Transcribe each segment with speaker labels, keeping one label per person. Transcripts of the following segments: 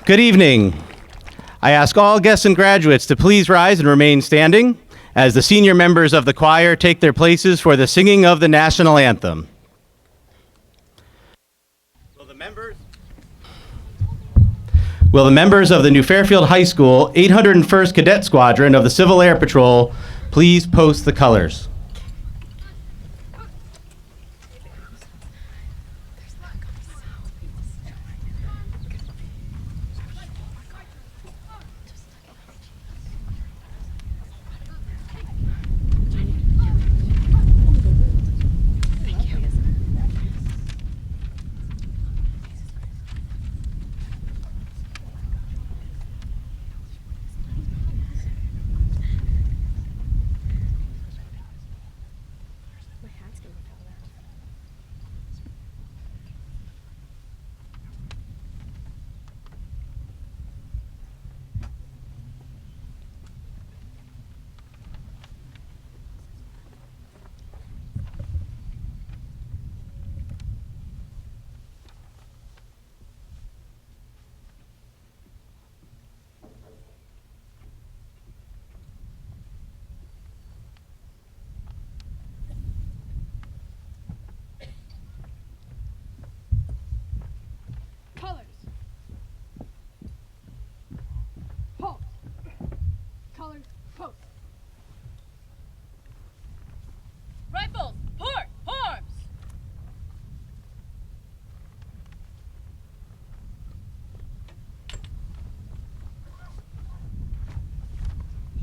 Speaker 1: Good evening. I ask all guests and graduates to please rise and remain standing as the senior members of the choir take their places for the singing of the national anthem. Will the members of the New Fairfield High School 801st Cadet Squadron of the Civil Air Patrol please post the colors?
Speaker 2: Rifles, port, arms!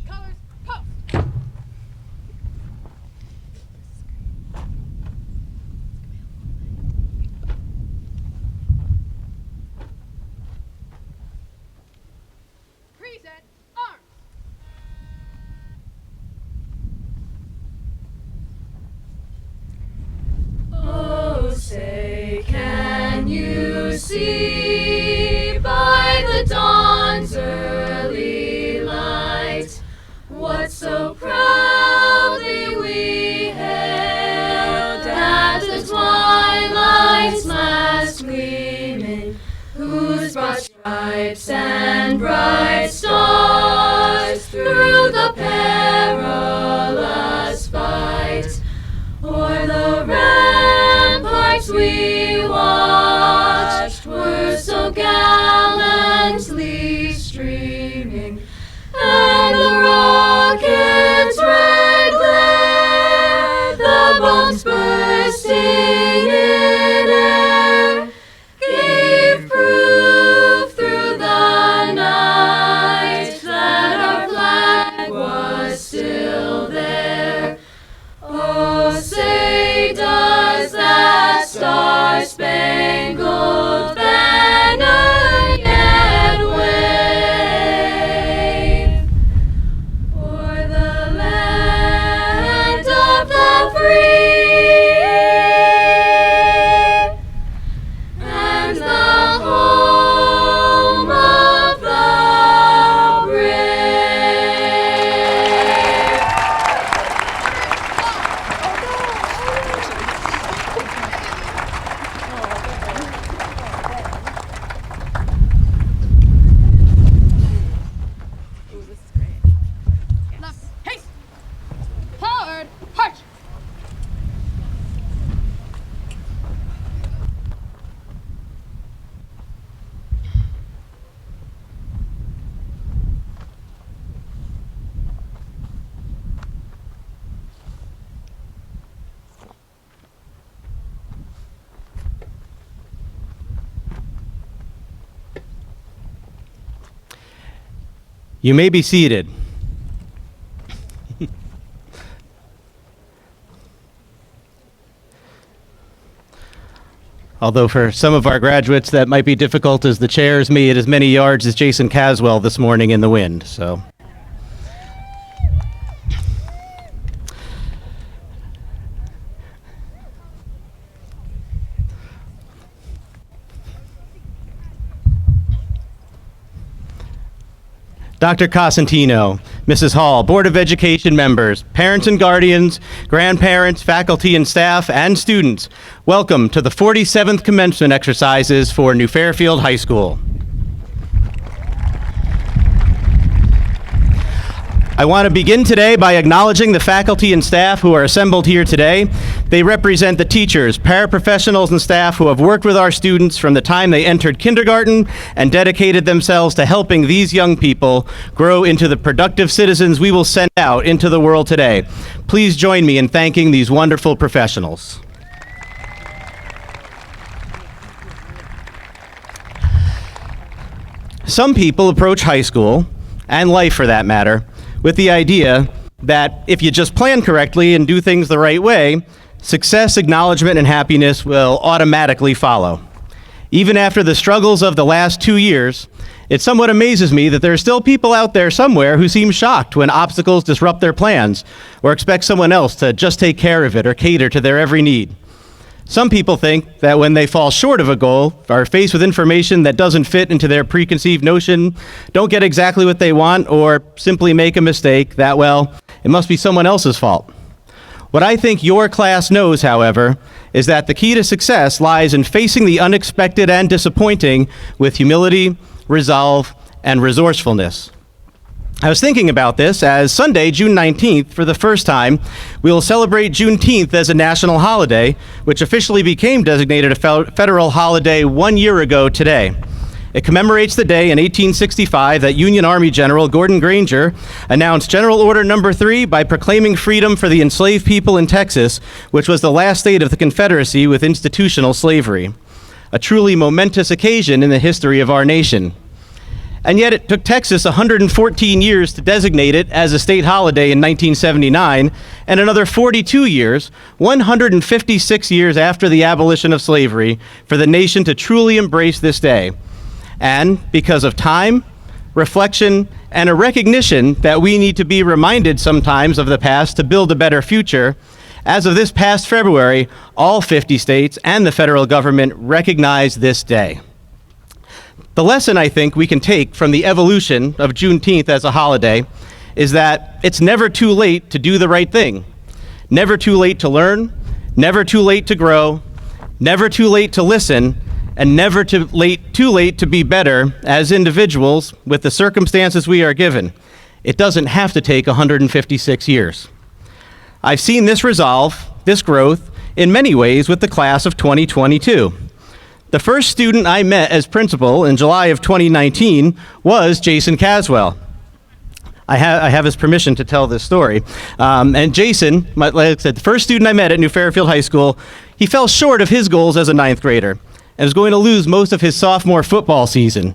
Speaker 2: Colors, post! Present, arms!
Speaker 3: Oh, say, can you see by the dawn's early light what so proudly we hailed as the twilight's last gleaming, whose broad stripes and bright stars through the perilous fight o'er the ramparts we watched were so gallantly streaming, and the rocket's red glare, the bombs bursting in air, gave proof through the night that our flag was still there. Oh, say, does that star-spangled banner yet wave o'er the land of the free and the home of the brave?
Speaker 2: Left, haste! Forward, march!
Speaker 1: You may be seated. Although for some of our graduates that might be difficult as the chairs made as many yards as Jason Caswell this morning in the wind, so. Dr. Cosentino, Mrs. Hall, Board of Education members, parents and guardians, grandparents, faculty and staff, and students, welcome to the 47th commencement exercises for New Fairfield High School. I want to begin today by acknowledging the faculty and staff who are assembled here today. They represent the teachers, paraprofessionals, and staff who have worked with our students from the time they entered kindergarten and dedicated themselves to helping these young people grow into the productive citizens we will send out into the world today. Please join me in thanking these wonderful professionals. Some people approach high school, and life for that matter, with the idea that if you just plan correctly and do things the right way, success, acknowledgement, and happiness will automatically follow. Even after the struggles of the last 2 years, it somewhat amazes me that there are still people out there somewhere who seem shocked when obstacles disrupt their plans or expect someone else to just take care of it or cater to their every need. Some people think that when they fall short of a goal, are faced with information that doesn't fit into their preconceived notion, don't get exactly what they want, or simply make a mistake, that, well, it must be someone else's fault. What I think your class knows, however, is that the key to success lies in facing the unexpected and disappointing with humility, resolve, and resourcefulness. I was thinking about this as Sunday, June 19th, for the first time, we will celebrate Juneteenth as a national holiday, which officially became designated a federal holiday 1 year ago today. It commemorates the day in 1865 that Union Army General Gordon Granger announced General Order No. 3 by proclaiming freedom for the enslaved people in Texas, which was the last state of the Confederacy with institutional slavery. A truly momentous occasion in the history of our nation. And yet it took Texas 114 years to designate it as a state holiday in 1979, and another 42 years, 156 years after the abolition of slavery, for the nation to truly embrace this day. And because of time, reflection, and a recognition that we need to be reminded sometimes of the past to build a better future, as of this past February, all 50 states and the federal government recognize this day. The lesson I think we can take from the evolution of Juneteenth as a holiday is that it's never too late to do the right thing. Never too late to learn, never too late to grow, never too late to listen, and never too late to be better as individuals with the circumstances we are given. It doesn't have to take 156 years. I've seen this resolve, this growth, in many ways with the class of 2022. The first student I met as principal in July of 2019 was Jason Caswell. I have his permission to tell this story. And Jason, like I said, the first student I met at New Fairfield High School, he fell short of his goals as a ninth grader and was going to lose most of his sophomore football season.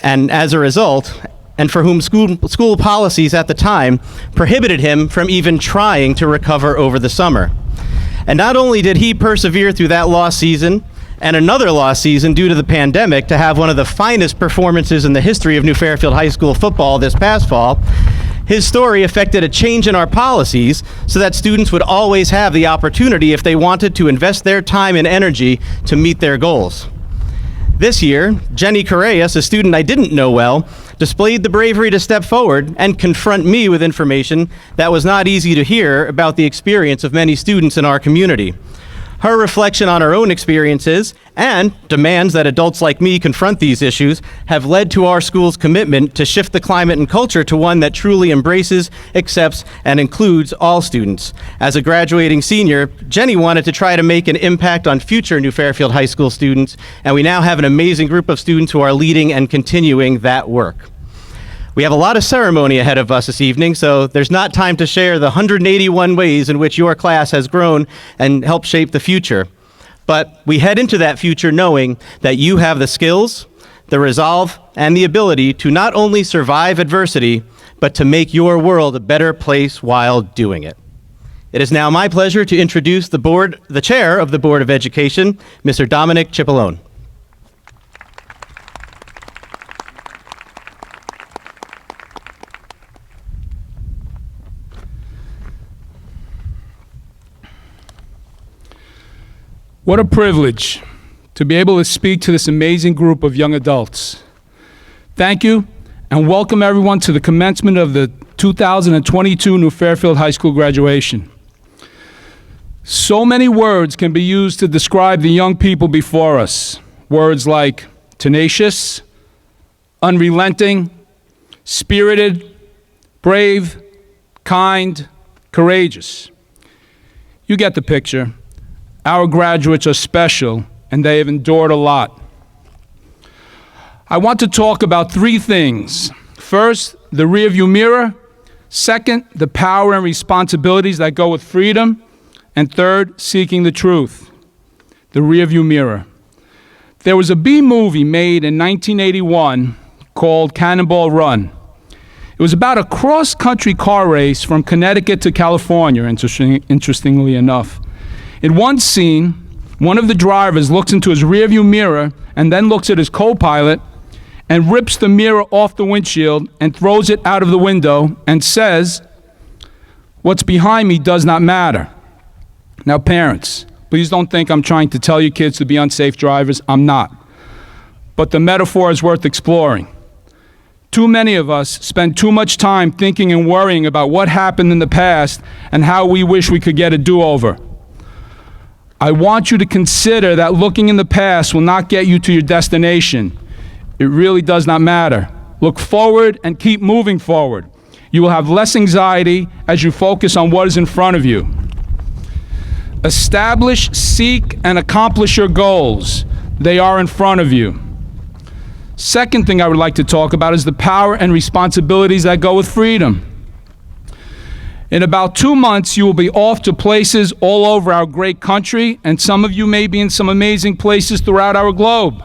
Speaker 1: And as a result, and for whom school policies at the time prohibited him from even trying to recover over the summer. And not only did he persevere through that lost season, and another lost season due to the pandemic to have one of the finest performances in the history of New Fairfield High School football this past fall, his story affected a change in our policies so that students would always have the opportunity if they wanted to invest their time and energy to meet their goals. This year, Jenny Correas, a student I didn't know well, displayed the bravery to step forward and confront me with information that was not easy to hear about the experience of many students in our community. Her reflection on her own experiences and demands that adults like me confront these issues have led to our school's commitment to shift the climate and culture to one that truly embraces, accepts, and includes all students. As a graduating senior, Jenny wanted to try to make an impact on future New Fairfield High School students, and we now have an amazing group of students who are leading and continuing that work. We have a lot of ceremony ahead of us this evening, so there's not time to share the 181 ways in which your class has grown and helped shape the future. But we head into that future knowing that you have the skills, the resolve, and the ability to not only survive adversity, but to make your world a better place while doing it. It is now my pleasure to introduce the chair of the Board of Education, Mr. Dominic Cipollone.
Speaker 4: What a privilege to be able to speak to this amazing group of young adults. Thank you, and welcome everyone to the commencement of the 2022 New Fairfield High School graduation. So many words can be used to describe the young people before us. Words like tenacious, unrelenting, spirited, brave, kind, courageous. You get the picture. Our graduates are special, and they have endured a lot. I want to talk about three things. First, the rearview mirror. Second, the power and responsibilities that go with freedom. And third, seeking the truth. The rearview mirror. There was a B movie made in 1981 called Cannonball Run. It was about a cross-country car race from Connecticut to California, interestingly enough. In one scene, one of the drivers looks into his rearview mirror and then looks at his co-pilot and rips the mirror off the windshield and throws it out of the window and says, "What's behind me does not matter." Now, parents, please don't think I'm trying to tell you kids to be unsafe drivers. I'm not. But the metaphor is worth exploring. Too many of us spend too much time thinking and worrying about what happened in the past and how we wish we could get a do-over. I want you to consider that looking in the past will not get you to your destination. It really does not matter. Look forward and keep moving forward. You will have less anxiety as you focus on what is in front of you. Establish, seek, and accomplish your goals. They are in front of you. Second thing I would like to talk about is the power and responsibilities that go with freedom. In about 2 months, you will be off to places all over our great country, and some of you may be in some amazing places throughout our globe.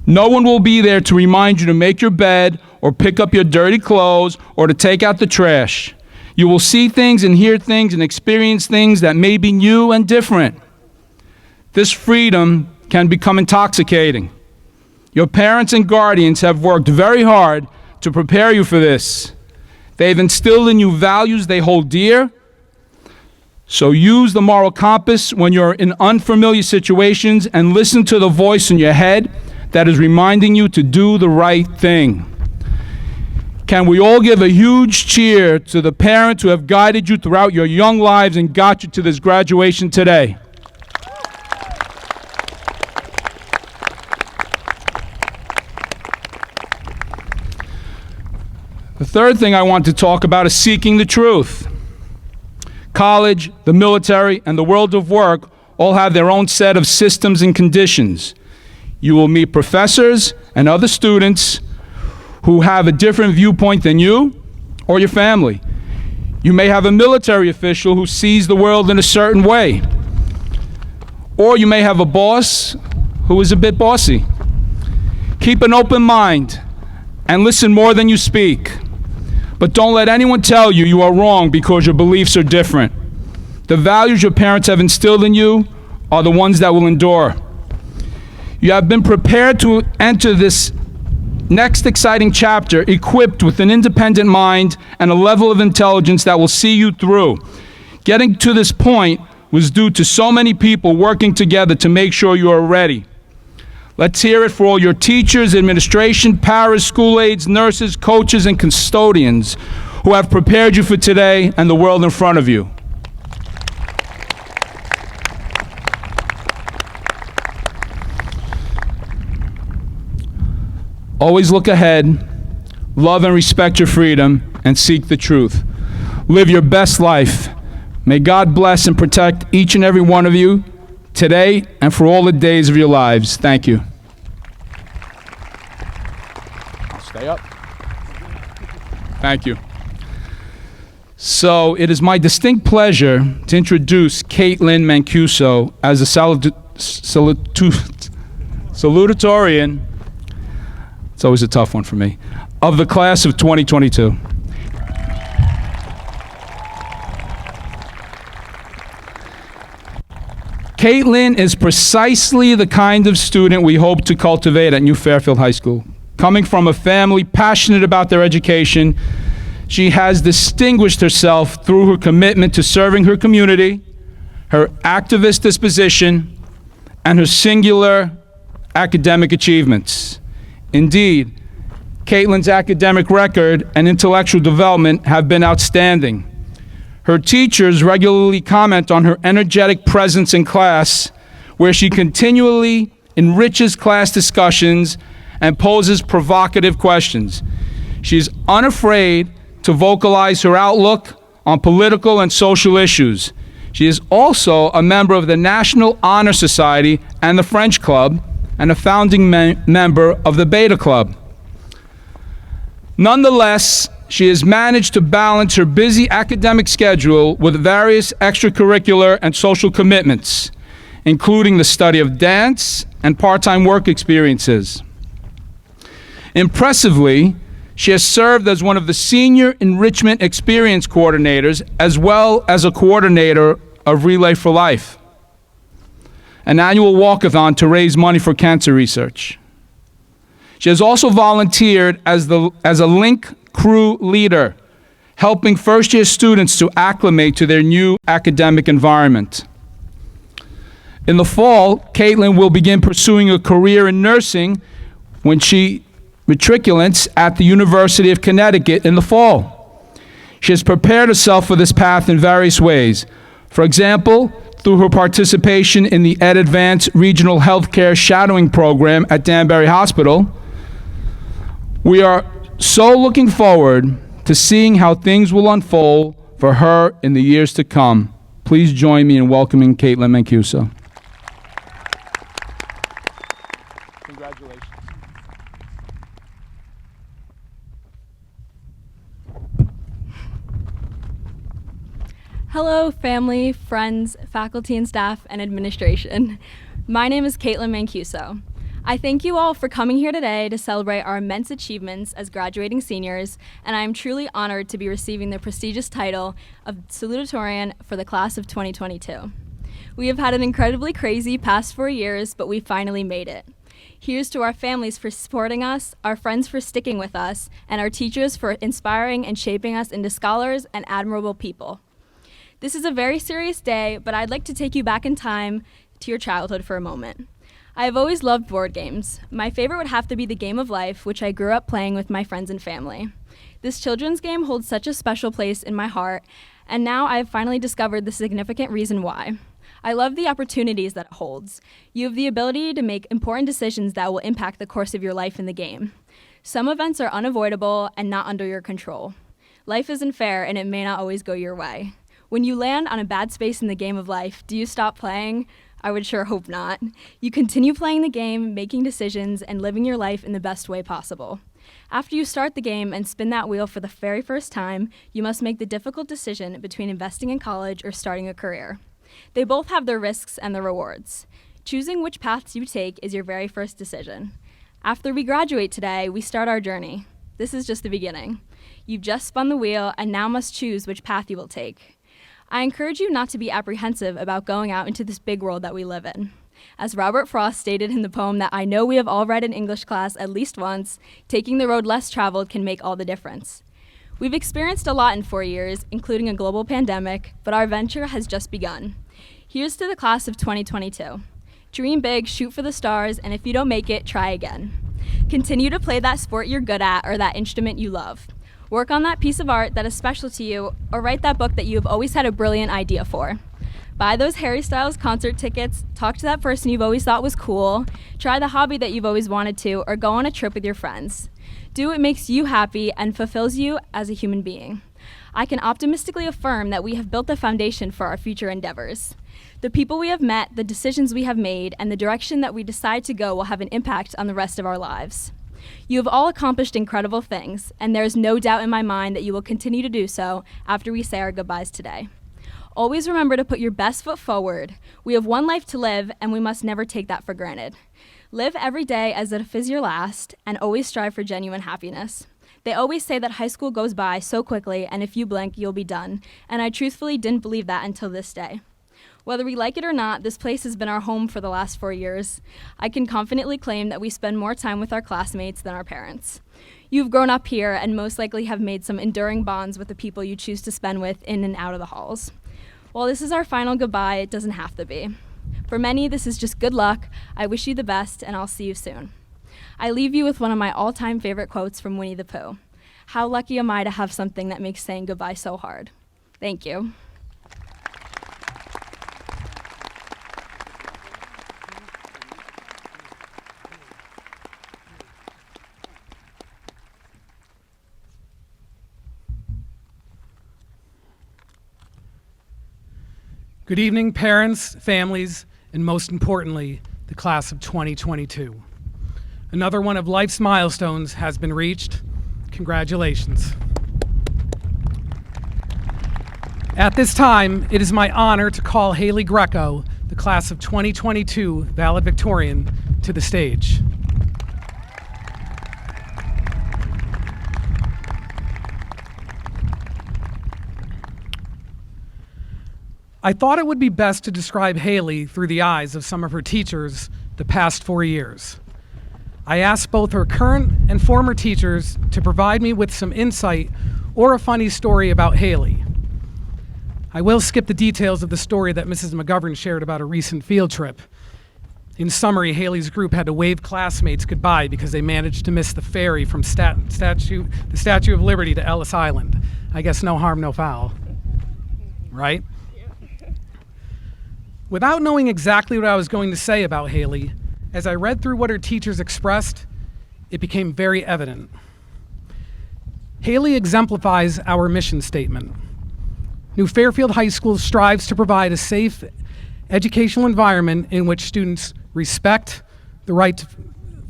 Speaker 4: No one will be there to remind you to make your bed, or pick up your dirty clothes, or to take out the trash. You will see things and hear things and experience things that may be new and different. This freedom can become intoxicating. Your parents and guardians have worked very hard to prepare you for this. They've instilled in you values they hold dear. So use the moral compass when you're in unfamiliar situations and listen to the voice in your head that is reminding you to do the right thing. Can we all give a huge cheer to the parents who have guided you throughout your young lives and got you to this graduation today? The third thing I want to talk about is seeking the truth. College, the military, and the world of work all have their own set of systems and conditions. You will meet professors and other students who have a different viewpoint than you or your family. You may have a military official who sees the world in a certain way. Or you may have a boss who is a bit bossy. Keep an open mind and listen more than you speak. But don't let anyone tell you you are wrong because your beliefs are different. The values your parents have instilled in you are the ones that will endure. You have been prepared to enter this next exciting chapter equipped with an independent mind and a level of intelligence that will see you through. Getting to this point was due to so many people working together to make sure you are ready. Let's hear it for all your teachers, administration, paras, school aides, nurses, coaches, and custodians who have prepared you for today and the world in front of you. Always look ahead, love and respect your freedom, and seek the truth. Live your best life. May God bless and protect each and every one of you today and for all the days of your lives. Thank you. I'll stay up. Thank you. So it is my distinct pleasure to introduce Caitlin Mancuso as a salutatorian. It's always a tough one for me, of the class of 2022. Caitlin is precisely the kind of student we hope to cultivate at New Fairfield High School. Coming from a family passionate about their education, she has distinguished herself through her commitment to serving her community, her activist disposition, and her singular academic achievements. Indeed, Caitlin's academic record and intellectual development have been outstanding. Her teachers regularly comment on her energetic presence in class, where she continually enriches class discussions and poses provocative questions. She is unafraid to vocalize her outlook on political and social issues. She is also a member of the National Honor Society and the French Club, and a founding member of the Beta Club. Nonetheless, she has managed to balance her busy academic schedule with various extracurricular and social commitments, including the study of dance and part-time work experiences. Impressively, she has served as one of the senior enrichment experience coordinators, as well as a coordinator of Relay for Life, an annual walkathon to raise money for cancer research. She has also volunteered as a link crew leader, helping first-year students to acclimate to their new academic environment. In the fall, Caitlin will begin pursuing a career in nursing when she matriculates at the University of Connecticut in the fall. She has prepared herself for this path in various ways. For example, through her participation in the Ed Advanced Regional Healthcare Shadowing Program at Danbury Hospital. We are so looking forward to seeing how things will unfold for her in the years to come. Please join me in welcoming Caitlin Mancuso. Congratulations.
Speaker 5: Hello, family, friends, faculty and staff, and administration. My name is Caitlin Mancuso. I thank you all for coming here today to celebrate our immense achievements as graduating seniors, and I am truly honored to be receiving the prestigious title of Salutatorian for the class of 2022. We have had an incredibly crazy past 4 years, but we finally made it. Here's to our families for supporting us, our friends for sticking with us, and our teachers for inspiring and shaping us into scholars and admirable people. This is a very serious day, but I'd like to take you back in time to your childhood for a moment. I have always loved board games. My favorite would have to be the Game of Life, which I grew up playing with my friends and family. This children's game holds such a special place in my heart, and now I have finally discovered the significant reason why. I love the opportunities that it holds. You have the ability to make important decisions that will impact the course of your life in the game. Some events are unavoidable and not under your control. Life isn't fair, and it may not always go your way. When you land on a bad space in the Game of Life, do you stop playing? I would sure hope not. You continue playing the game, making decisions, and living your life in the best way possible. After you start the game and spin that wheel for the very first time, you must make the difficult decision between investing in college or starting a career. They both have their risks and their rewards. Choosing which paths you take is your very first decision. After we graduate today, we start our journey. This is just the beginning. You've just spun the wheel and now must choose which path you will take. I encourage you not to be apprehensive about going out into this big world that we live in. As Robert Frost stated in the poem that I know we have all read in English class at least once, taking the road less traveled can make all the difference. We've experienced a lot in 4 years, including a global pandemic, but our venture has just begun. Here's to the class of 2022. Dream big, shoot for the stars, and if you don't make it, try again. Continue to play that sport you're good at or that instrument you love. Work on that piece of art that is special to you, or write that book that you have always had a brilliant idea for. Buy those Harry Styles concert tickets, talk to that person you've always thought was cool, try the hobby that you've always wanted to, or go on a trip with your friends. Do what makes you happy and fulfills you as a human being. I can optimistically affirm that we have built the foundation for our future endeavors. The people we have met, the decisions we have made, and the direction that we decide to go will have an impact on the rest of our lives. You have all accomplished incredible things, and there is no doubt in my mind that you will continue to do so after we say our goodbyes today. Always remember to put your best foot forward. We have one life to live, and we must never take that for granted. Live every day as if it is your last, and always strive for genuine happiness. They always say that high school goes by so quickly, and if you blink, you'll be done, and I truthfully didn't believe that until this day. Whether we like it or not, this place has been our home for the last 4 years. I can confidently claim that we spend more time with our classmates than our parents. You've grown up here and most likely have made some enduring bonds with the people you choose to spend with in and out of the halls. While this is our final goodbye, it doesn't have to be. For many, this is just good luck. I wish you the best, and I'll see you soon. I leave you with one of my all-time favorite quotes from Winnie the Pooh. How lucky am I to have something that makes saying goodbye so hard? Thank you.
Speaker 6: Good evening, parents, families, and most importantly, the class of 2022. Another one of life's milestones has been reached. Congratulations. At this time, it is my honor to call Haley Greco, the class of 2022 Valedictorian, to the stage. I thought it would be best to describe Haley through the eyes of some of her teachers the past 4 years. I asked both her current and former teachers to provide me with some insight or a funny story about Haley. I will skip the details of the story that Mrs. McGovern shared about a recent field trip. In summary, Haley's group had to wave classmates goodbye because they managed to miss the ferry from the Statue of Liberty to Ellis Island. I guess no harm, no foul, right? Without knowing exactly what I was going to say about Haley, as I read through what her teachers expressed, it became very evident. Haley exemplifies our mission statement. New Fairfield High School strives to provide a safe educational environment in which students respect the right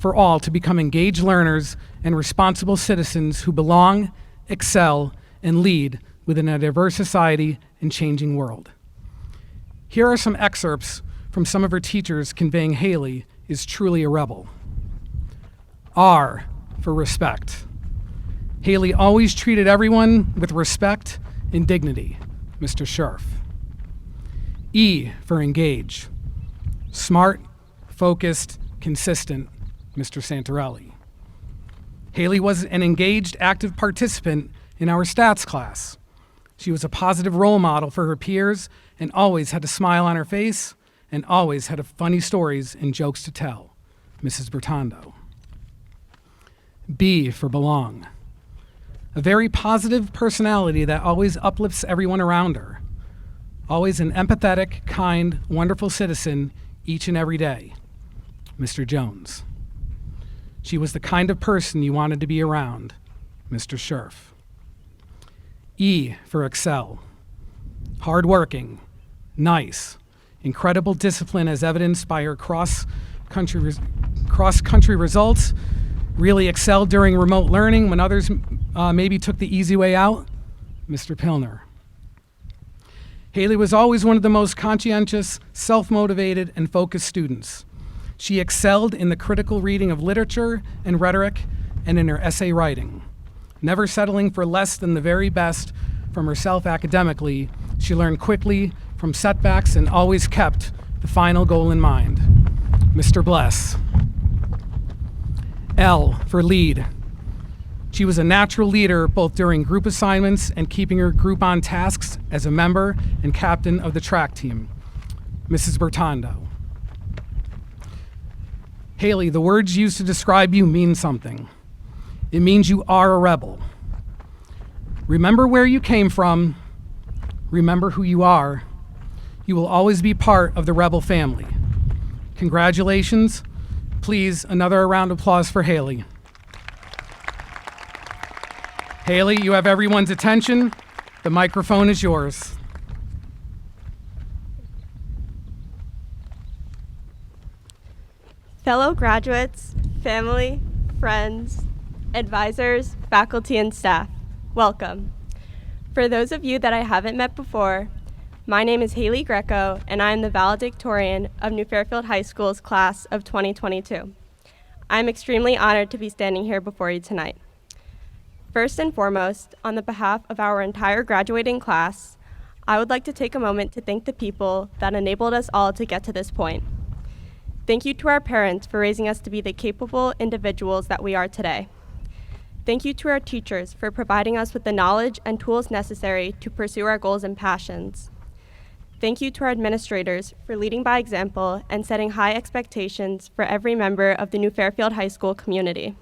Speaker 6: for all to become engaged learners and responsible citizens who belong, excel, and lead within a diverse society and changing world. Here are some excerpts from some of her teachers conveying Haley is truly a rebel. R for respect. Haley always treated everyone with respect and dignity, Mr. Scherf. E for engage. Smart, focused, consistent, Mr. Santarelli. Haley was an engaged, active participant in our stats class. She was a positive role model for her peers and always had a smile on her face and always had funny stories and jokes to tell, Mrs. Bertando. B for belong. A very positive personality that always uplifts everyone around her. Always an empathetic, kind, wonderful citizen each and every day, Mr. Jones. She was the kind of person you wanted to be around, Mr. Scherf. E for excel. Hardworking, nice, incredible discipline as evidenced by her cross-country results, really excelled during remote learning when others maybe took the easy way out, Mr. Pilner. Haley was always one of the most conscientious, self-motivated, and focused students. She excelled in the critical reading of literature and rhetoric and in her essay writing. Never settling for less than the very best from herself academically, she learned quickly from setbacks and always kept the final goal in mind, Mr. Bless. L for lead. She was a natural leader both during group assignments and keeping her group on tasks as a member and captain of the track team, Mrs. Bertando. Haley, the words used to describe you mean something. It means you are a rebel. Remember where you came from. Remember who you are. You will always be part of the rebel family. Congratulations. Please, another round of applause for Haley. Haley, you have everyone's attention. The microphone is yours.
Speaker 7: Fellow graduates, family, friends, advisors, faculty, and staff, welcome. For those of you that I haven't met before, my name is Haley Greco, and I am the valedictorian of New Fairfield High School's class of 2022. I'm extremely honored to be standing here before you tonight. First and foremost, on the behalf of our entire graduating class, I would like to take a moment to thank the people that enabled us all to get to this point. Thank you to our parents for raising us to be the capable individuals that we are today. Thank you to our teachers for providing us with the knowledge and tools necessary to pursue our goals and passions. Thank you to our administrators for leading by example and setting high expectations for every member of the New Fairfield High School community.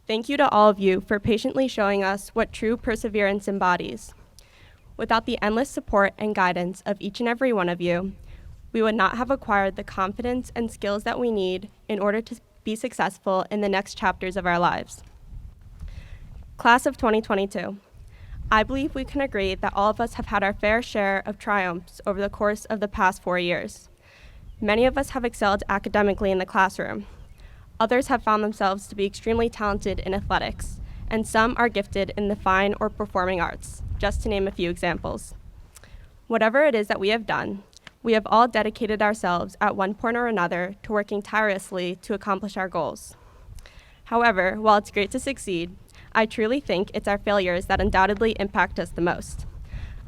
Speaker 7: Thank you to all of you for patiently showing us what true perseverance embodies. Without the endless support and guidance of each and every one of you, we would not have acquired the confidence and skills that we need in order to be successful in the next chapters of our lives. Class of 2022, I believe we can agree that all of us have had our fair share of triumphs over the course of the past 4 years. Many of us have excelled academically in the classroom. Others have found themselves to be extremely talented in athletics, and some are gifted in the fine or performing arts, just to name a few examples. Whatever it is that we have done, we have all dedicated ourselves at one point or another to working tirelessly to accomplish our goals. However, while it's great to succeed, I truly think it's our failures that undoubtedly impact us the most.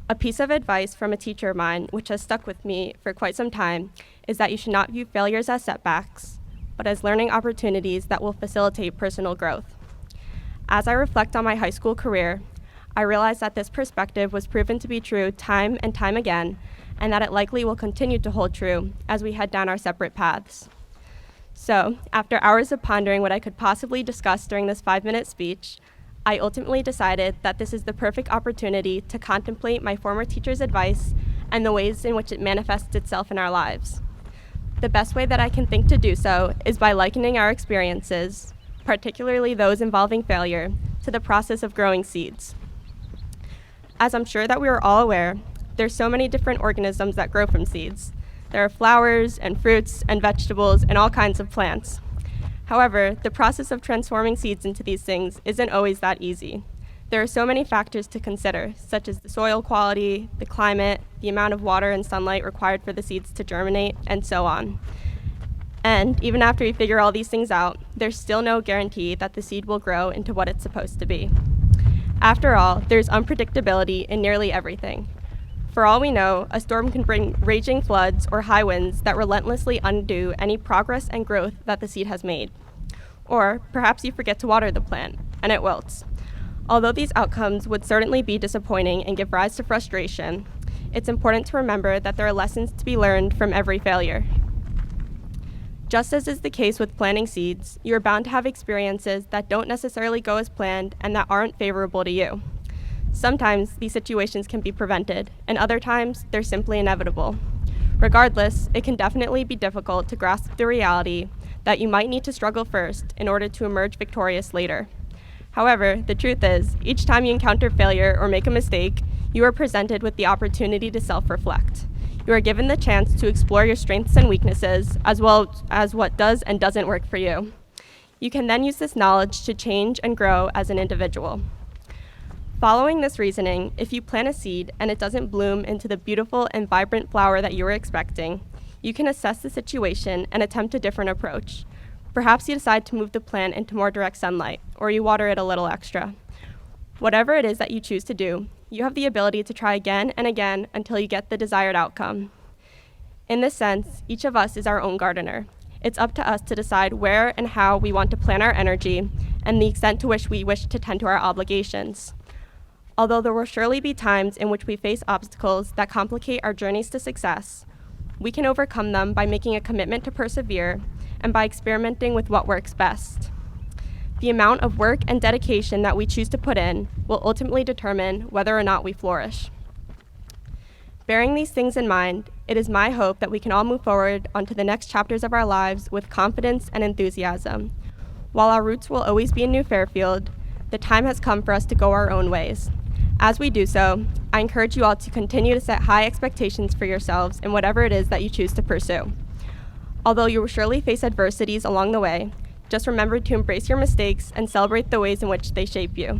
Speaker 7: A piece of advice from a teacher of mine, which has stuck with me for quite some time, is that you should not view failures as setbacks, but as learning opportunities that will facilitate personal growth. As I reflect on my high school career, I realize that this perspective was proven to be true time and time again, and that it likely will continue to hold true as we head down our separate paths. So, after hours of pondering what I could possibly discuss during this 5-minute speech, I ultimately decided that this is the perfect opportunity to contemplate my former teacher's advice and the ways in which it manifests itself in our lives. The best way that I can think to do so is by likening our experiences, particularly those involving failure, to the process of growing seeds. As I'm sure that we are all aware, there's so many different organisms that grow from seeds. There are flowers and fruits and vegetables and all kinds of plants. However, the process of transforming seeds into these things isn't always that easy. There are so many factors to consider, such as the soil quality, the climate, the amount of water and sunlight required for the seeds to germinate, and so on. And even after you figure all these things out, there's still no guarantee that the seed will grow into what it's supposed to be. After all, there's unpredictability in nearly everything. For all we know, a storm can bring raging floods or high winds that relentlessly undo any progress and growth that the seed has made. Or perhaps you forget to water the plant, and it wilts. Although these outcomes would certainly be disappointing and give rise to frustration, it's important to remember that there are lessons to be learned from every failure. Just as is the case with planting seeds, you are bound to have experiences that don't necessarily go as planned and that aren't favorable to you. Sometimes these situations can be prevented, and other times they're simply inevitable. Regardless, it can definitely be difficult to grasp the reality that you might need to struggle first in order to emerge victorious later. However, the truth is, each time you encounter failure or make a mistake, you are presented with the opportunity to self-reflect. You are given the chance to explore your strengths and weaknesses, as well as what does and doesn't work for you. You can then use this knowledge to change and grow as an individual. Following this reasoning, if you plant a seed and it doesn't bloom into the beautiful and vibrant flower that you were expecting, you can assess the situation and attempt a different approach. Perhaps you decide to move the plant into more direct sunlight, or you water it a little extra. Whatever it is that you choose to do, you have the ability to try again and again until you get the desired outcome. In this sense, each of us is our own gardener. It's up to us to decide where and how we want to plan our energy and the extent to which we wish to tend to our obligations. Although there will surely be times in which we face obstacles that complicate our journeys to success, we can overcome them by making a commitment to persevere and by experimenting with what works best. The amount of work and dedication that we choose to put in will ultimately determine whether or not we flourish. Bearing these things in mind, it is my hope that we can all move forward onto the next chapters of our lives with confidence and enthusiasm. While our roots will always be in New Fairfield, the time has come for us to go our own ways. As we do so, I encourage you all to continue to set high expectations for yourselves in whatever it is that you choose to pursue. Although you will surely face adversities along the way, just remember to embrace your mistakes and celebrate the ways in which they shape you.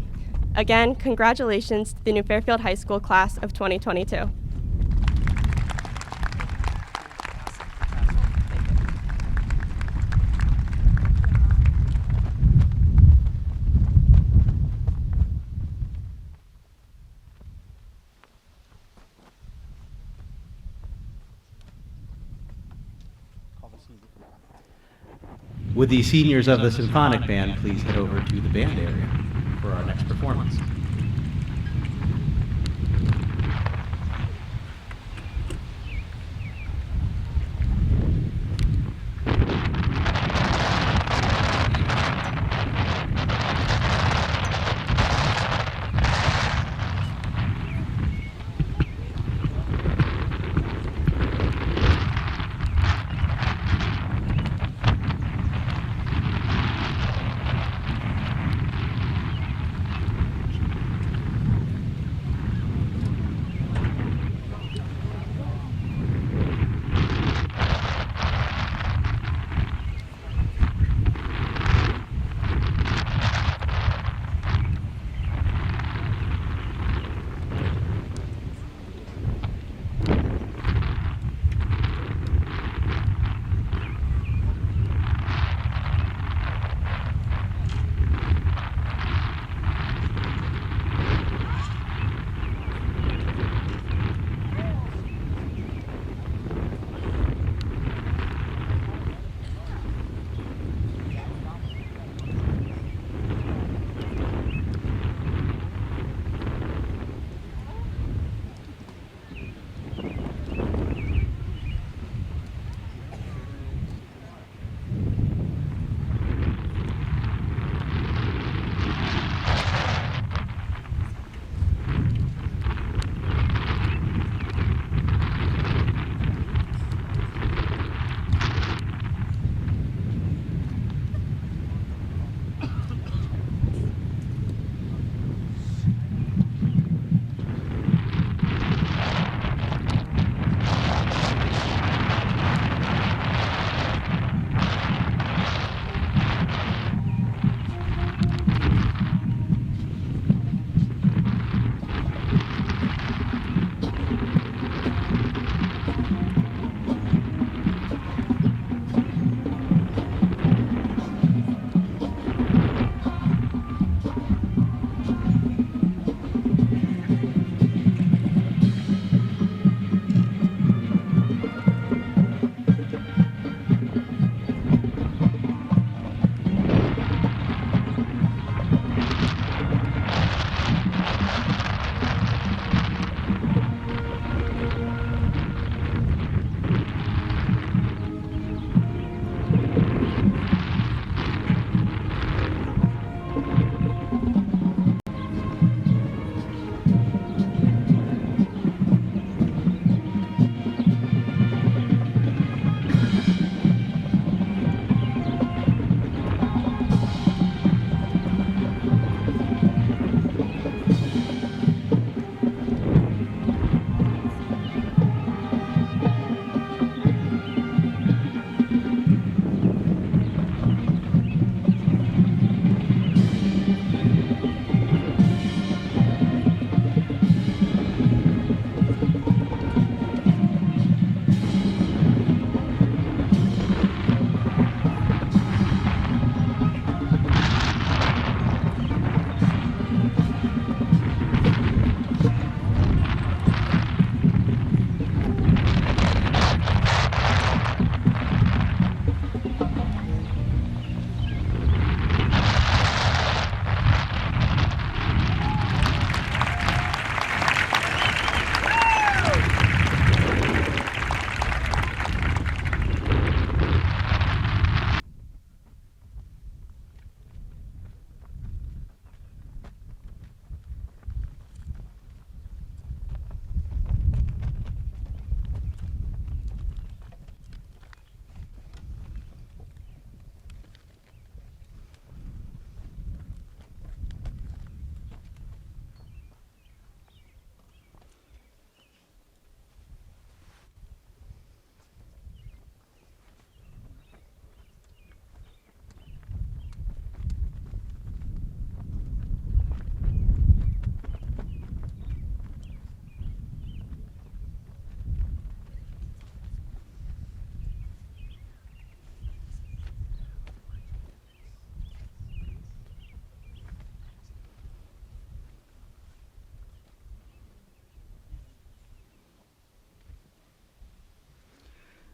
Speaker 7: Again, congratulations to the New Fairfield High School class of 2022.
Speaker 1: Would the seniors of the symphonic band please head over to the band area for our next performance?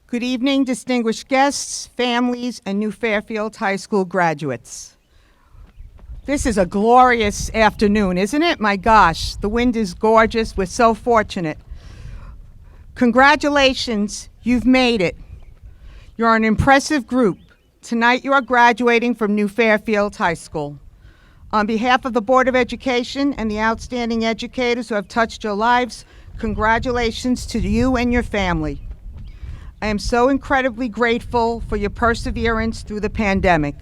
Speaker 8: Good evening, distinguished guests, families, and New Fairfield High School graduates. This is a glorious afternoon, isn't it? My gosh, the wind is gorgeous. We're so fortunate. Congratulations, you've made it. You're an impressive group. Tonight you are graduating from New Fairfield High School. On behalf of the Board of Education and the outstanding educators who have touched your lives, congratulations to you and your family. I am so incredibly grateful for your perseverance through the pandemic.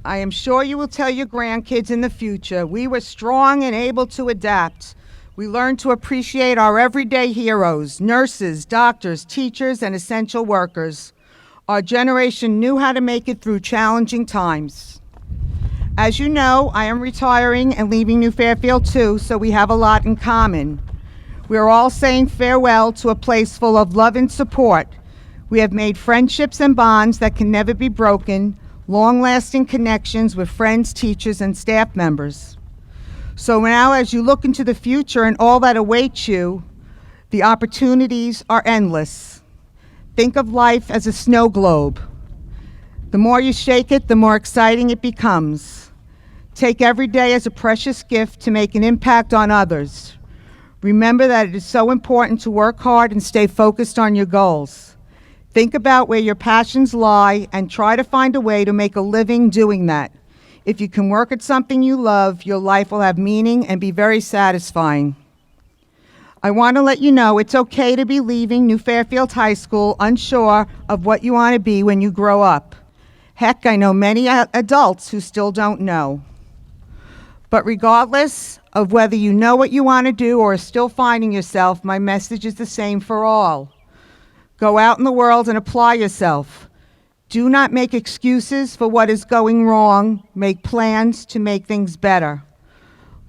Speaker 8: I am sure you will tell your grandkids in the future, we were strong and able to adapt. We learned to appreciate our everyday heroes, nurses, doctors, teachers, and essential workers. Our generation knew how to make it through challenging times. As you know, I am retiring and leaving New Fairfield too, so we have a lot in common. We are all saying farewell to a place full of love and support. We have made friendships and bonds that can never be broken, long-lasting connections with friends, teachers, and staff members. So now as you look into the future and all that awaits you, the opportunities are endless. Think of life as a snow globe. The more you shake it, the more exciting it becomes. Take every day as a precious gift to make an impact on others. Remember that it is so important to work hard and stay focused on your goals. Think about where your passions lie and try to find a way to make a living doing that. If you can work at something you love, your life will have meaning and be very satisfying. I want to let you know it's okay to be leaving New Fairfield High School unsure of what you want to be when you grow up. Heck, I know many adults who still don't know. But regardless of whether you know what you want to do or are still finding yourself, my message is the same for all. Go out in the world and apply yourself. Do not make excuses for what is going wrong. Make plans to make things better.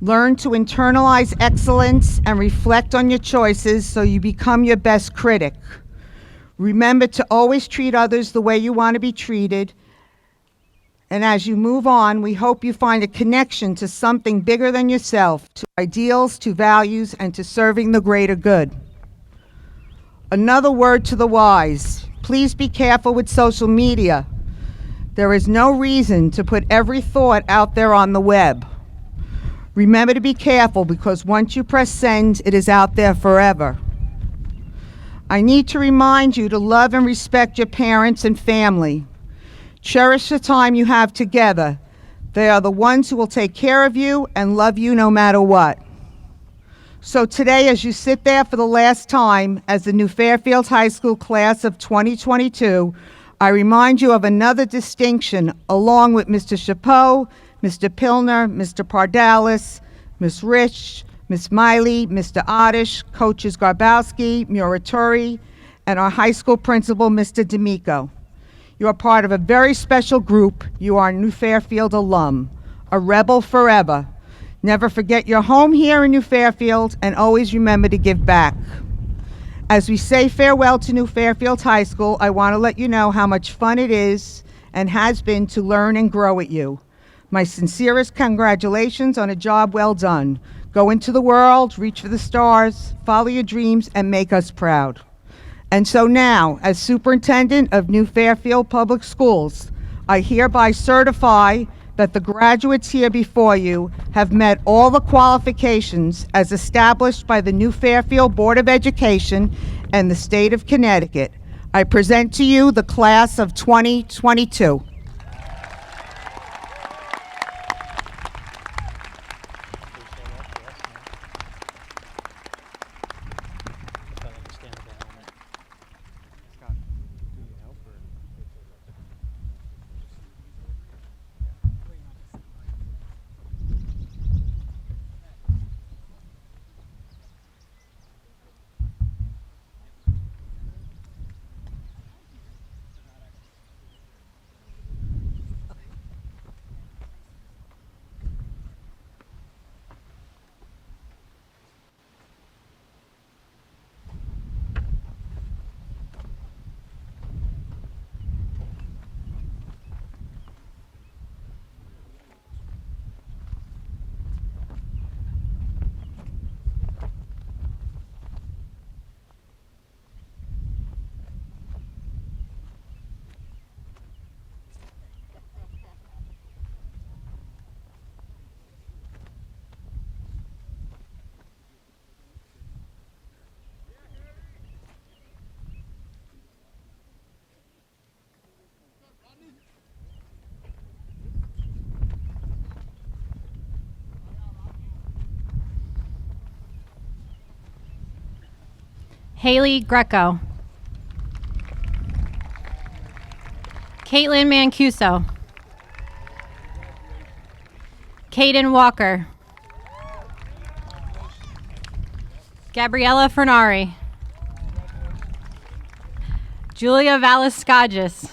Speaker 8: Learn to internalize excellence and reflect on your choices so you become your best critic. Remember to always treat others the way you want to be treated. And as you move on, we hope you find a connection to something bigger than yourself, to ideals, to values, and to serving the greater good. Another word to the wise, please be careful with social media. There is no reason to put every thought out there on the web. Remember to be careful because once you press send, it is out there forever. I need to remind you to love and respect your parents and family. Cherish the time you have together. They are the ones who will take care of you and love you no matter what. So today, as you sit there for the last time as the New Fairfield High School class of 2022, I remind you of another distinction along with Mr. Chapeau, Mr. Pilner, Mr. Pardalis, Ms. Rich, Ms. Miley, Mr. Oddish, Coaches Garbowski, Muratori, and our high school principal, Mr. D'Amico. You are part of a very special group. You are a New Fairfield alum, a rebel forever. Never forget your home here in New Fairfield and always remember to give back. As we say farewell to New Fairfield High School, I want to let you know how much fun it is and has been to learn and grow at you. My sincerest congratulations on a job well done. Go into the world, reach for the stars, follow your dreams, and make us proud. And so now, as Superintendent of New Fairfield Public Schools, I hereby certify that the graduates here before you have met all the qualifications as established by the New Fairfield Board of Education and the state of Connecticut. I present to you the class of 2022.
Speaker 9: Haley Greco. Caitlin Mancuso. Caden Walker. Gabriella Fernari. Julia Valaskagis.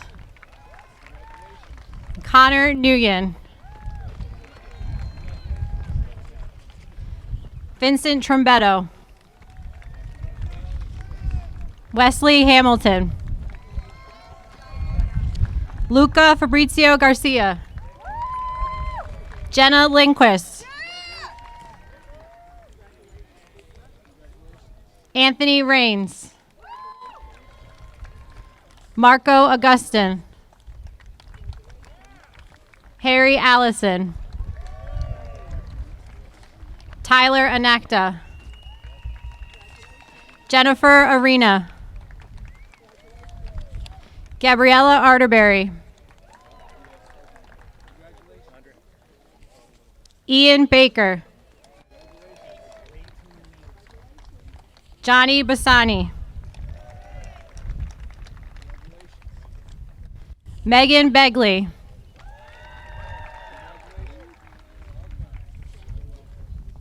Speaker 9: Connor Nguyen. Vincent Trombetto. Wesley Hamilton. Luca Fabrizio Garcia. Jenna Lindquist. Anthony Rains. Marco Augustin. Harry Allison. Tyler Anacta. Jennifer Arena. Gabriella Arterberry. Ian Baker. Johnny Bassani. Megan Begley.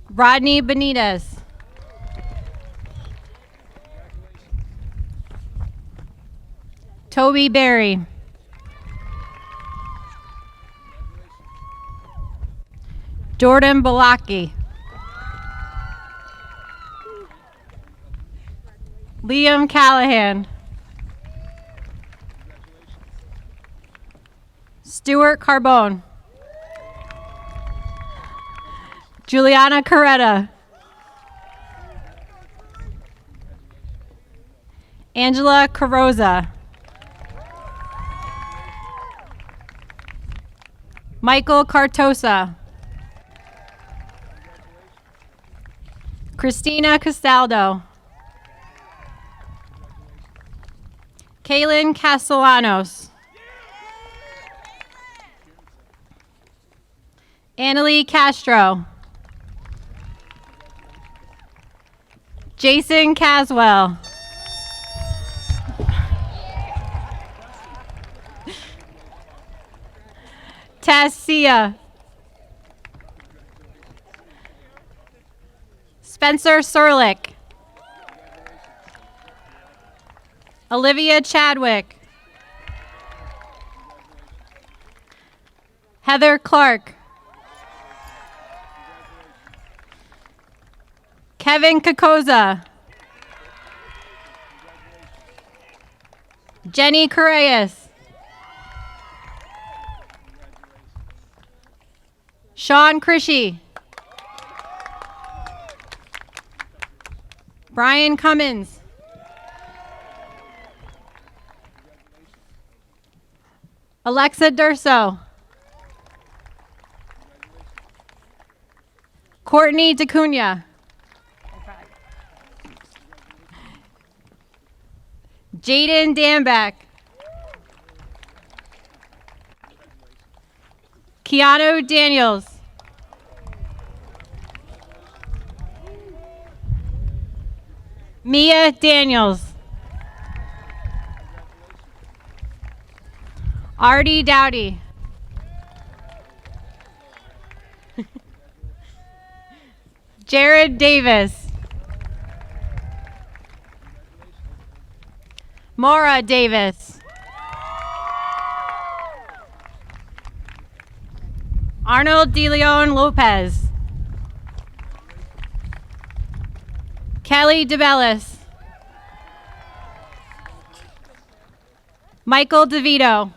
Speaker 9: Rodney Benitez. Toby Berry. Jordan Balaki. Liam Callahan. Stuart Carbone. Juliana Coretta. Angela Carroza. Michael Cartosa. Christina Castaldo. Kaylin Castellanos. Annalie Castro. Jason Caswell. Tassia. Spencer Serlick. Olivia Chadwick. Heather Clark. Kevin Kakoza. Jenny Correas. Sean Krishy. Brian Cummins. Alexa Durso. Courtney DeCunha. Jaden Danback. Keanu Daniels. Mia Daniels. Artie Dowdy. Jared Davis. Maura Davis. Arnold DeLeon Lopez. Kelly DeBellis. Michael DeVito.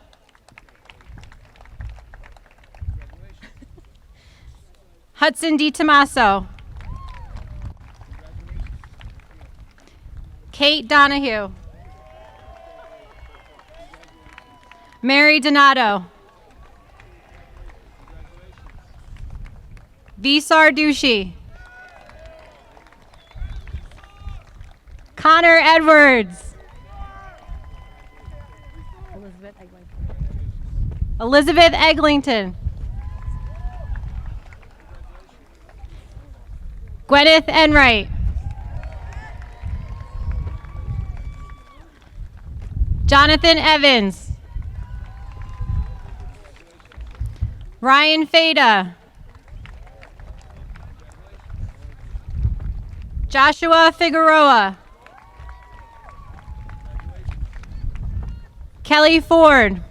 Speaker 9: Hudson DiTomaso. Kate Donahue. Mary Donato. Visar Dushi. Connor Edwards. Elizabeth Eglinton. Gwyneth Enright. Jonathan Evans. Ryan Fada. Joshua Figueroa. Kelly Ford.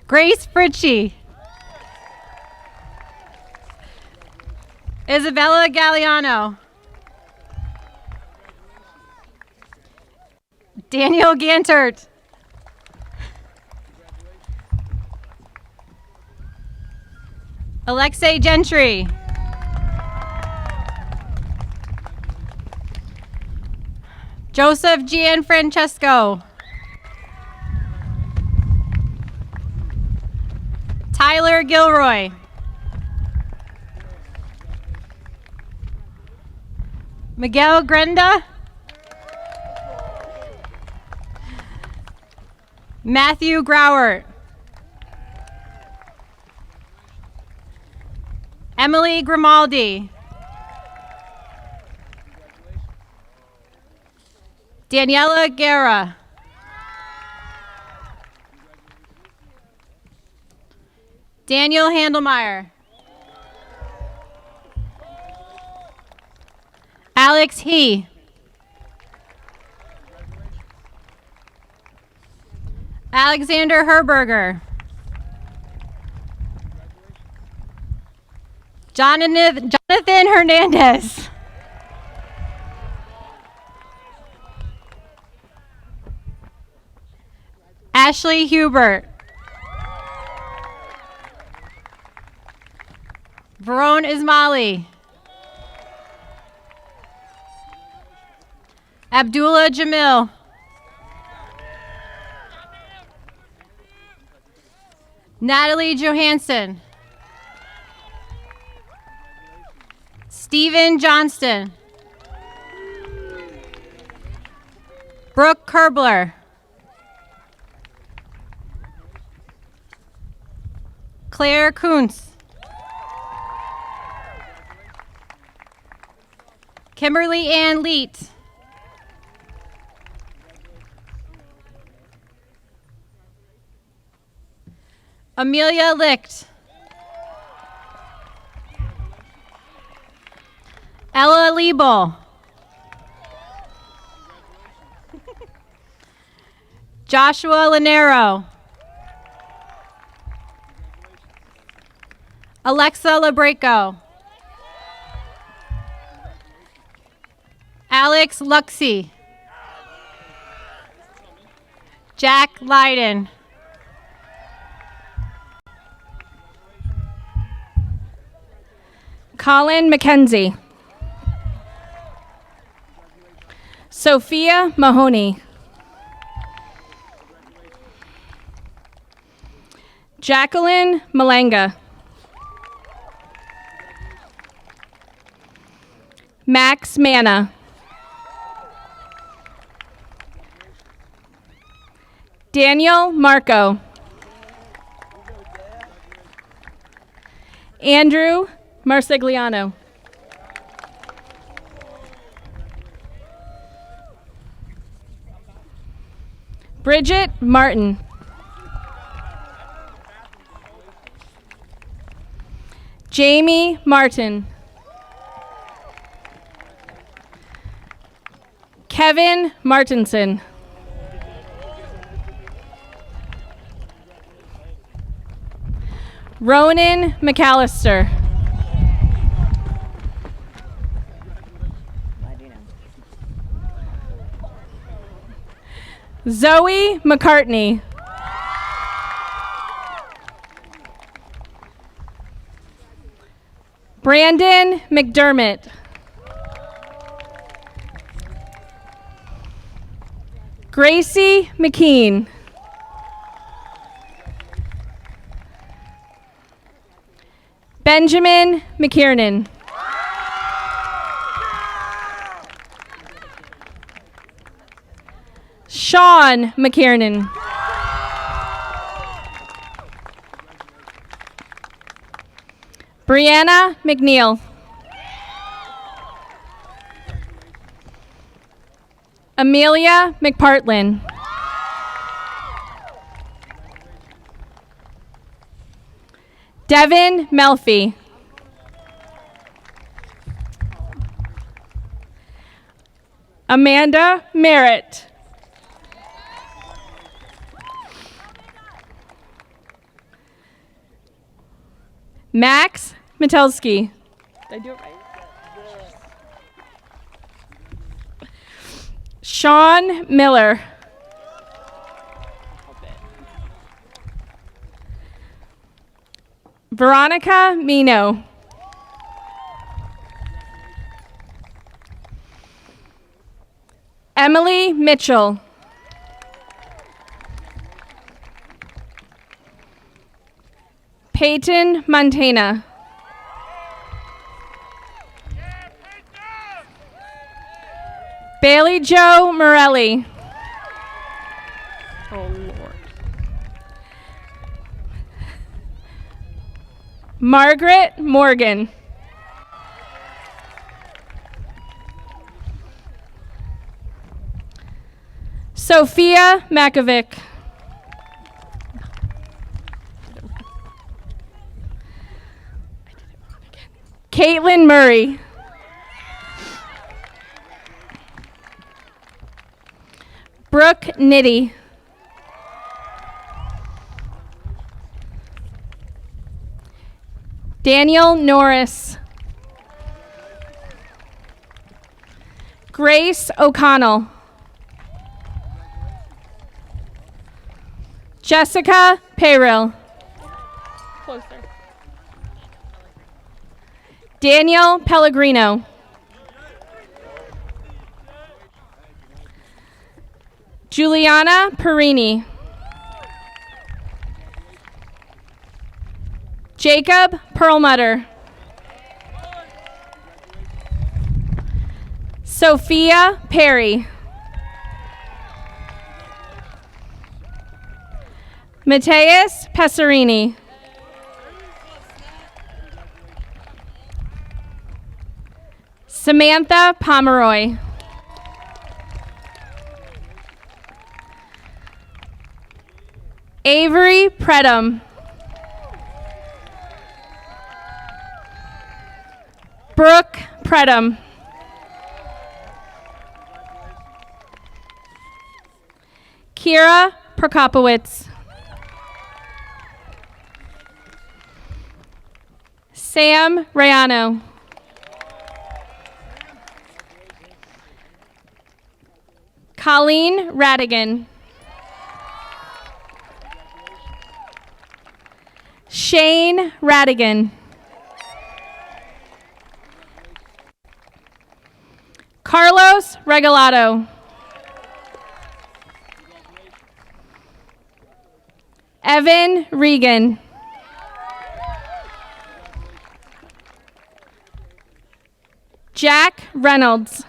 Speaker 9: Grace Fritchie. Isabella Galliano. Daniel Gantert. Alexei Gentry. Joseph Gianfrancesco. Tyler Gilroy. Miguel Grenda. Matthew Grauert. Emily Grimaldi. Daniela Guerra. Daniel Handelmeyer. Alex He. Alexander Herberger. Jonathan Hernandez. Ashley Hubert. Varone Ismaili. Abdullah Jamil. Natalie Johansson. Stephen Johnston. Brooke Kerbler. Claire Kuntz. Kimberly Ann Leet. Amelia Licht. Ella Liebel. Joshua Lanero. Alexa Labreco. Alex Luxey. Jack Lyden.
Speaker 5: Colin McKenzie. Sophia Mahoney. Jacqueline Malanga. Max Manna. Daniel Marco. Andrew Marsigliano. Bridget Martin. Jamie Martin. Kevin Martinson. Ronan McAllister. Zoe McCartney. Brandon McDermott. Gracie McKean. Benjamin McKiernan. Sean McKiernan. Brianna McNeil. Amelia McPartlin. Devin Melfi. Amanda Merritt. Max Metelsky. Did I do it right? Sean Miller. Veronica Mino. Emily Mitchell. Peyton Montana. Bailey Jo Morelli. Oh, Lord. Margaret Morgan. Sophia Makovic. Caitlin Murray. Brooke Nitty. Daniel Norris. Grace O'Connell. Jessica Peril. Closer. Daniel Pellegrino. Juliana Perini. Jacob Perlmutter. Sophia Perry. Mateus Pesarini. Samantha Pomeroy. Avery Predham. Brooke Predham. Kira Prokopowicz. Sam Rayano. Colleen Radigan. Shane Radigan. Carlos Regalado. Evan Regan. Jack Reynolds.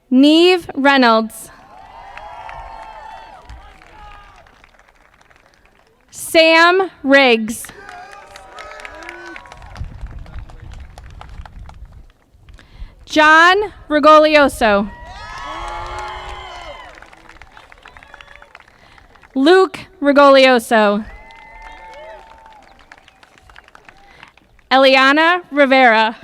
Speaker 5: Neve Reynolds. Sam Riggs. John Rigolioso. Luke Rigolioso. Eliana Rivera.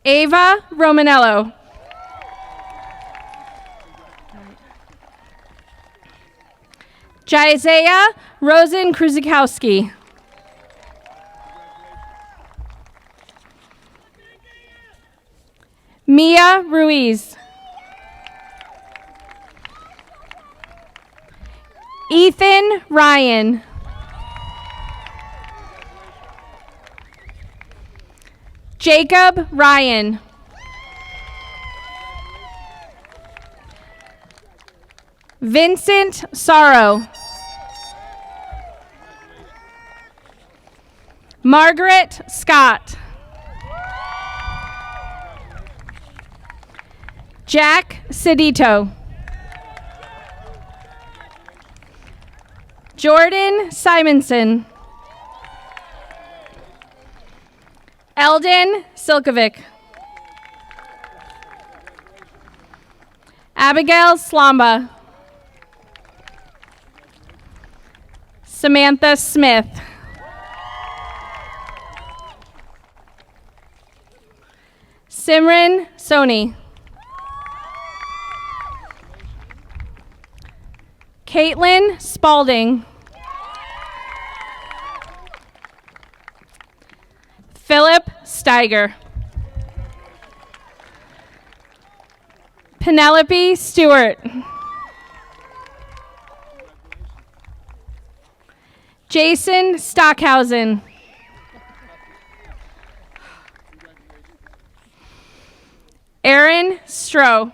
Speaker 5: Ava Romanello. Jaiseya Rosen Kruzikowski. Mia Ruiz. Ethan Ryan. Jacob Ryan. Vincent Sorrow. Margaret Scott. Jack Sedito. Jordan Simonson.
Speaker 9: Eldon Silkovic. Abigail Slamba. Samantha Smith. Simran Soni. Caitlin Spalding. Philip Steiger. Penelope Stewart. Jason Stockhausen. Aaron Stroh.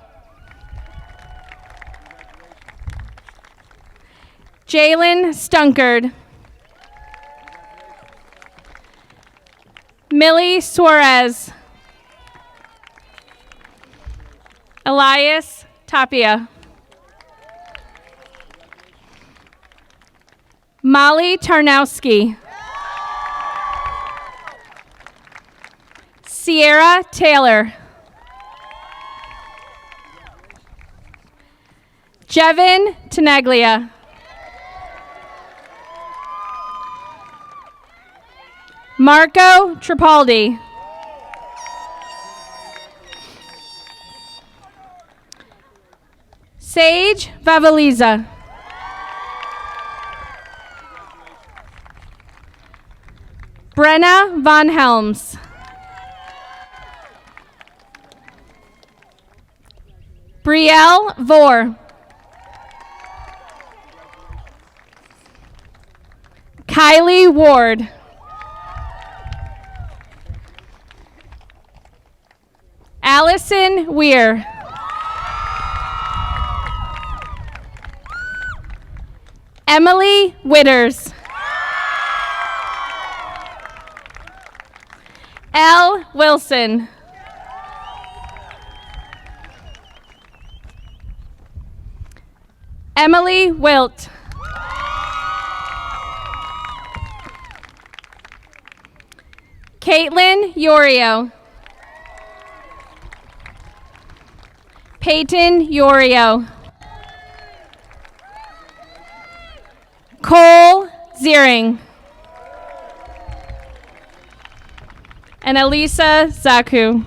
Speaker 9: Jalen Stunkard. Millie Suarez. Elias Tapia. Molly Tarnowski. Sierra Taylor. Jevin Tenaglia. Marco Tripaldi. Sage Vavaliza. Brenna Von Helms. Brielle Vore. Kylie Ward. Allison Weir. Emily Witters. Elle Wilson. Emily Wilt. Caitlin Yorio. Peyton Yorio. Cole Ziering. And Elisa Zaku.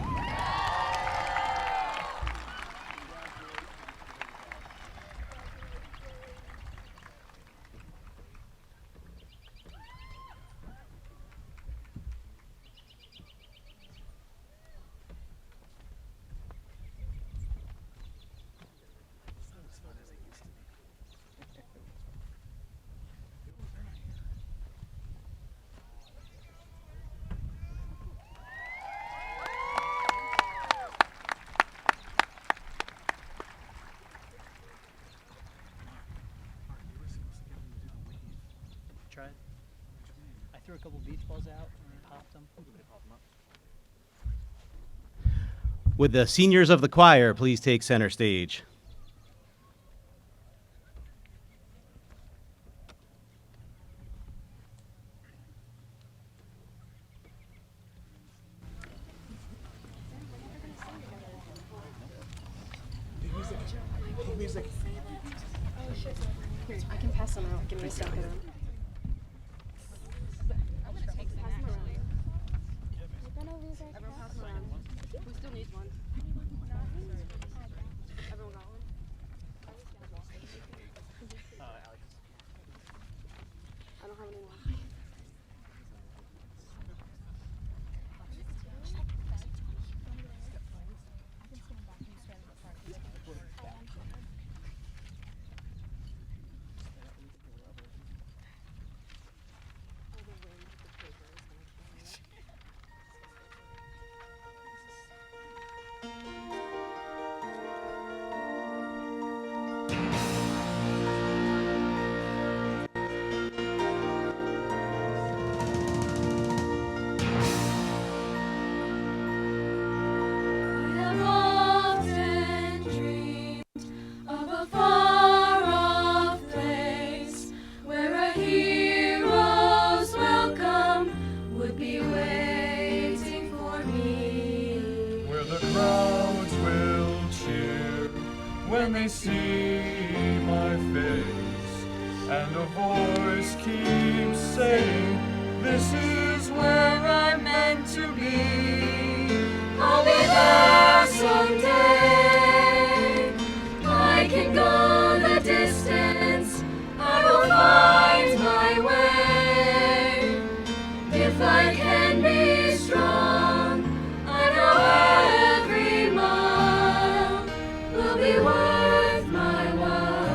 Speaker 10: Tried. I threw a couple beach balls out and popped them.
Speaker 1: Would the seniors of the choir please take center stage?
Speaker 2: I can pass them out. Give me a second. Who still needs one? Everyone got one? I don't have any left.
Speaker 3: Waiting
Speaker 11: the crowds will cheer when they see my face, and a voice keeps saying, this is where I'm meant to be.
Speaker 3: I'll be there someday. I can go the distance. I will find my way. If I can be strong, I know every mile will be worth my while.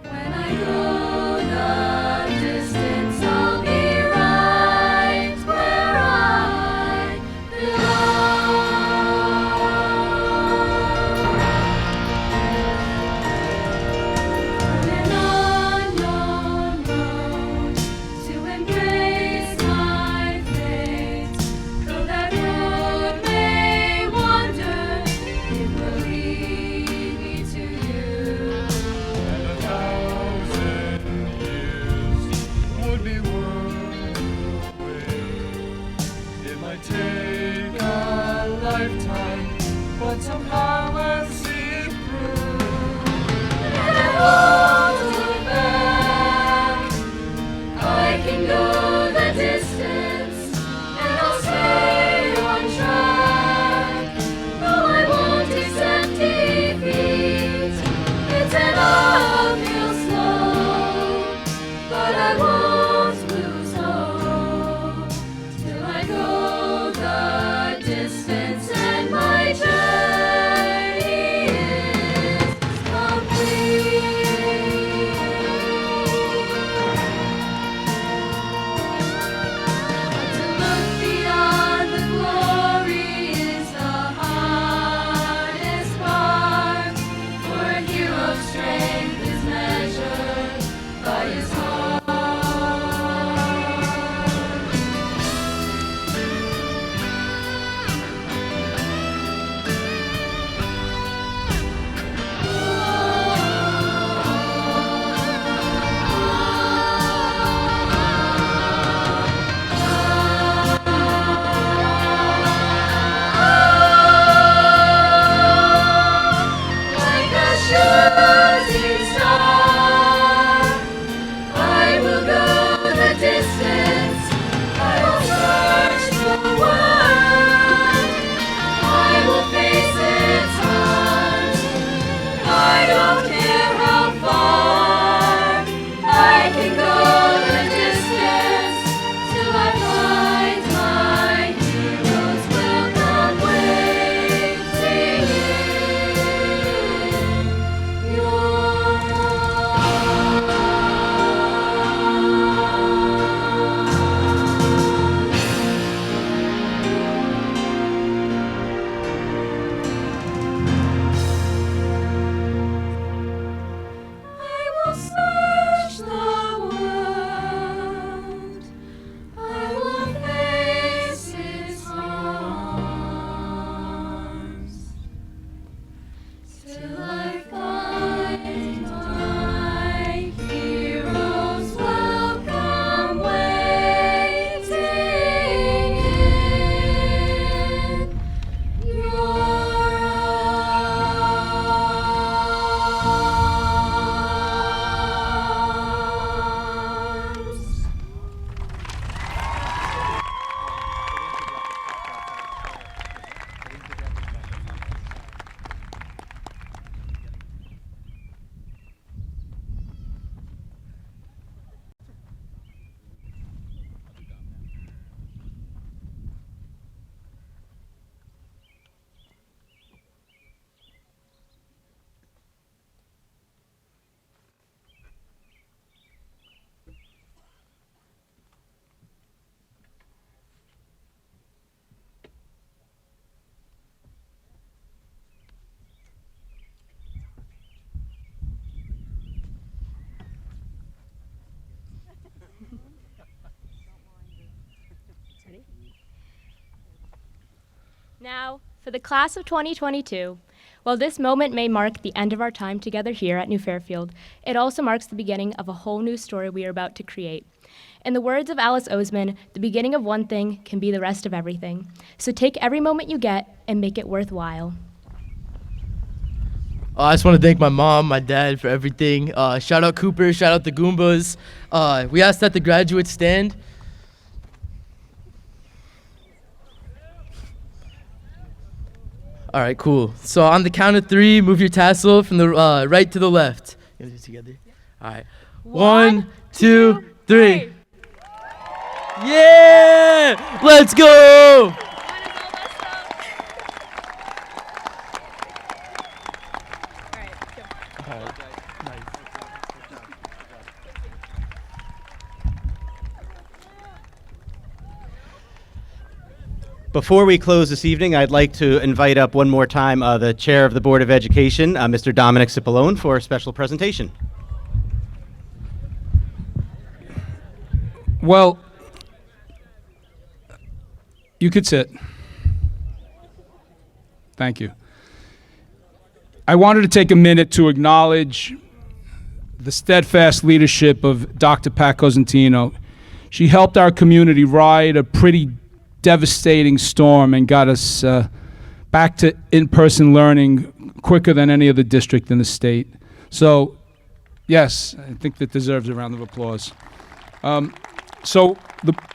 Speaker 3: When I go the distance, I'll be right where I belong. An unknown road to embrace my fate. Though that road may wander, it will lead me to you.
Speaker 11: And 1,000 years would be worth the wait. It might take a lifetime, but somehow I'll see it through.
Speaker 3: And I won't look back. I can go the distance, and I'll stay on track. Though I won't accept defeat, it's an uphill slope, but I won't lose hope till I go the distance and my journey is complete. To look beyond the glory is the hardest part, for a hero's strength is measured by his heart. Like a shooting star, I will go the distance. I will search the world. I will face its heart. I don't care how far. I can go the distance till I find my heroes will come waiting in your I will search the world. I will face its harms till I find my heroes will come waiting in your arms.
Speaker 12: Now, for the class of 2022, while this moment may mark the end of our time together here at New Fairfield, it also marks the beginning of a whole new story we are about to create. In the words of Alice Oseman, the beginning of one thing can be the rest of everything. So take every moment you get and make it worthwhile.
Speaker 13: I just want to thank my mom, my dad for everything. Shout out Cooper, shout out the Goombas. We asked that the graduates stand. All right, cool. So on the count of 3, move your tassel from the right to the left. You guys do it together? All right. 1, 2, 3. Yeah! Let's go!
Speaker 1: Before we close this evening, I'd like to invite up one more time the Chair of the Board of Education, Mr. Dominic Cipollone, for a special presentation.
Speaker 4: Well, you could sit. Thank you. I wanted to take a minute to acknowledge the steadfast leadership of Dr. Pat Cosentino. She helped our community ride a pretty devastating storm and got us back to in-person learning quicker than any other district in the state. So, yes, I think that deserves a round of applause. So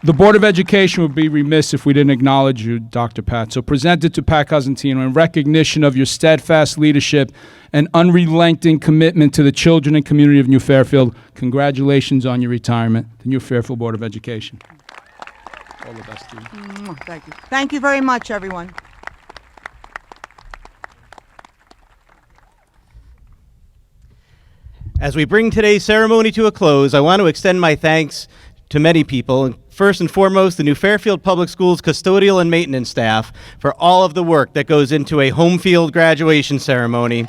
Speaker 4: the Board of Education would be remiss if we didn't acknowledge you, Dr. Pat. So presented to Pat Cosentino in recognition of your steadfast leadership and unrelenting commitment to the children and community of New Fairfield. Congratulations on your retirement, the New Fairfield Board of Education. All the best to you.
Speaker 8: Thank you. Thank you very much, everyone.
Speaker 1: As we bring today's ceremony to a close, I want to extend my thanks to many people, and first and foremost, the New Fairfield Public Schools custodial and maintenance staff for all of the work that goes into a home field graduation ceremony,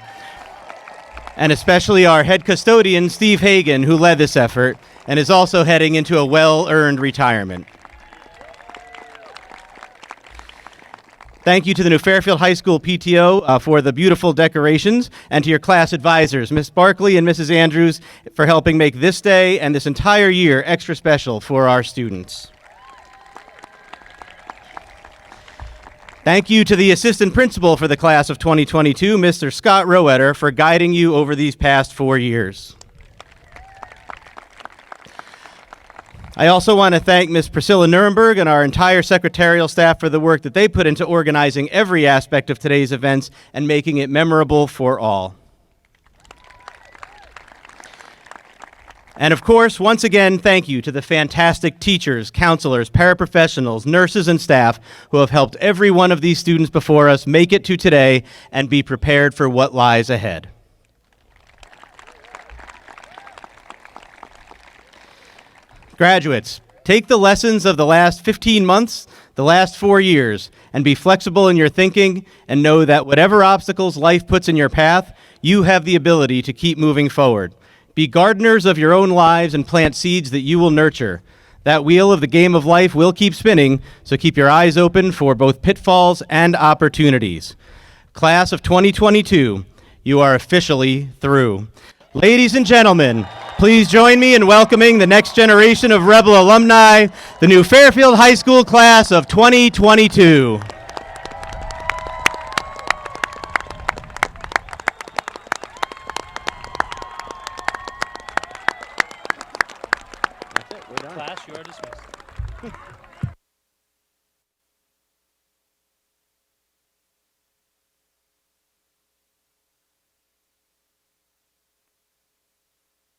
Speaker 1: and especially our head custodian, Steve Hagan, who led this effort and is also heading into a well-earned retirement. Thank you to the New Fairfield High School PTO for the beautiful decorations, and to your class advisors, Ms. Barkley and Mrs. Andrews, for helping make this day and this entire year extra special for our students. Thank you to the assistant principal for the class of 2022, Mr. Scott Roetter, for guiding you over these past 4 years. I also want to thank Ms. Priscilla Nuremberg and our entire secretarial staff for the work that they put into organizing every aspect of today's events and making it memorable for all. And of course, once again, thank you to the fantastic teachers, counselors, paraprofessionals, nurses, and staff who have helped every one of these students before us make it to today and be prepared for what lies ahead. Graduates, take the lessons of the last 15 months, the last 4 years, and be flexible in your thinking, and know that whatever obstacles life puts in your path, you have the ability to keep moving forward. Be gardeners of your own lives and plant seeds that you will nurture. That wheel of the game of life will keep spinning, so keep your eyes open for both pitfalls and opportunities. Class of 2022, you are officially through. Ladies and gentlemen, please join me in welcoming the next generation of Rebel alumni, the New Fairfield High School class of 2022.